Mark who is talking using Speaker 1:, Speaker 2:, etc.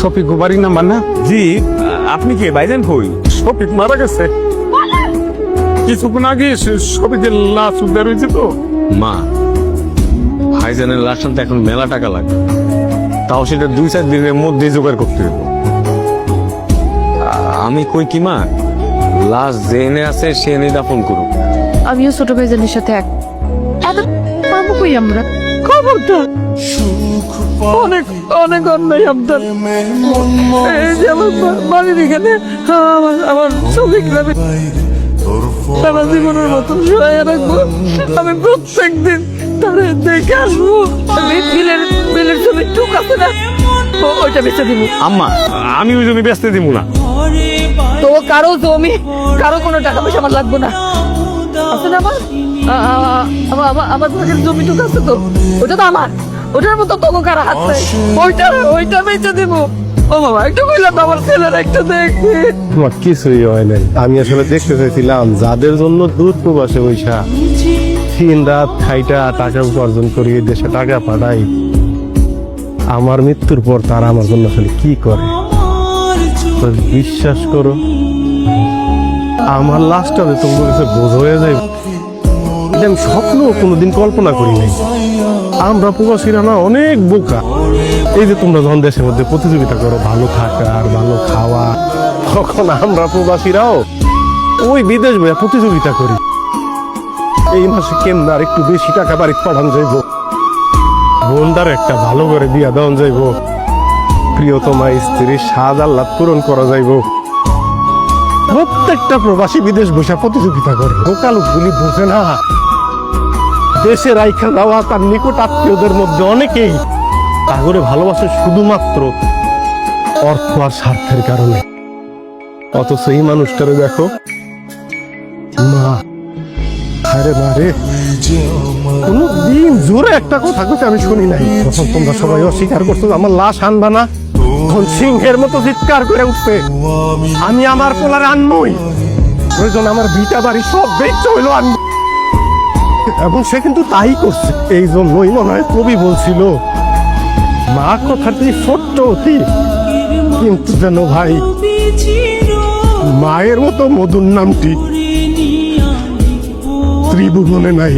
Speaker 1: শফিক বাড়ি নাম্বার না?
Speaker 2: জি, আপনি কে? ভাইজান কই?
Speaker 1: শফিক মারা গেছে কিছুক্ষণ আগে। শফিকের লাশ উদ্ধার হয়েছে তো।
Speaker 2: মা, ভাইজানের লাশ আনতে এখন মেলা টাকা লাগবে, তাও সেটা 2-4 দিনের মধ্যে জোগাড় করতে হবে। আমি কই কি মা, লাশ যে এনে আছে সে এনে দাফন করুক।
Speaker 3: আমিও ছোট ভাইজানের সাথে এত পাবো কই আমরা? খবরটা অনেক অনেক অন্যায় আপনার। এই যে আমার বাড়ির এখানে আমার ছবি গ্রামে সারা জীবনের মতো শুয়ে রাখবো। আমি প্রত্যেক দিন তারে দেখে আসবো। বিলের ছবি টুক আছে না, ওইটা বেঁচে দিব।
Speaker 2: আম্মা, আমি ওই জমি বেচতে দিব না।
Speaker 3: তো কারো জমি, কারো কোনো টাকা পয়সা আমার লাগবে না। আছে না আমার ভাগের জমি টুক আছে তো, ওটা তো আমার। ওটার মতো তোকে কারো হাত নেই। ওইটা বেঁচে দিব। ও বাবা, একটু কইলাম আমার ছেলের একটু দেখবি।
Speaker 4: তোমার কিছুই হয় নাই। আমি আসলে দেখতে চাইছিলাম যাদের জন্য দূর প্রবাসে বৈশা দিন রাত খাইটা টাকা উপার্জন করি, দেশে টাকা পাঠাই, আমার মৃত্যুর পর তারা আমার জন্য আসলে কি করে। তো বিশ্বাস করো, আমার লাস্টটা তোমার কাছে বোঝ হয়ে যায়। এটা আমি স্বপ্ন কোনোদিন কল্পনা করি নাই। আমরা প্রবাসীরা না অনেক বোকা। এই যে তোমরা যখন দেশের মধ্যে প্রতিযোগিতা করো ভালো থাকা আর ভালো খাওয়া, তখন আমরা প্রবাসীরাও ওই বিদেশ বইয়া প্রতিযোগিতা করি। এই মাসে কেমন আর একটু বেশি টাকা বাড়িতে পাঠানো যাইব, বোনদার একটা ভালো করে বিয়া দেওয়া যাইব, প্রিয়তমা স্ত্রীর স্বাদ আহ্লাদ পূরণ করা যাইব। প্রত্যেকটা প্রবাসী বিদেশ বসে প্রতিযোগিতা করে। লোকালগুলি বোঝে না, দেশে রাইখা যাওয়া তার নিকট আত্মীয়দের মধ্যে অনেকেই তাগরে ভালোবাসে শুধুমাত্র অর্থ আর স্বার্থের কারণে। অথচ এই মানুষটারে দেখো, মা, আরে মারে, কোন দিন জোরে একটা কথা কইতে আমি শুনি নাই। তখন তোমরা সবাই অস্বীকার করছো আমার লাশ আনবা না, তখন সিংহের মতো চিৎকার করে উঠবে আমি আমার পোলার আনবই, প্রয়োজন আমার ভিটা বাড়ি সব বেচতে হইলো আনবো। এবং সে কিন্তু তাই করছে। এই জন্যই মনে হয় কবি বলছিল, মা কথাটি ছোট্ট অতি কিন্তু যেন ভাই মায়ের মতো মধুর নামটি ত্রিভুবনে নাই।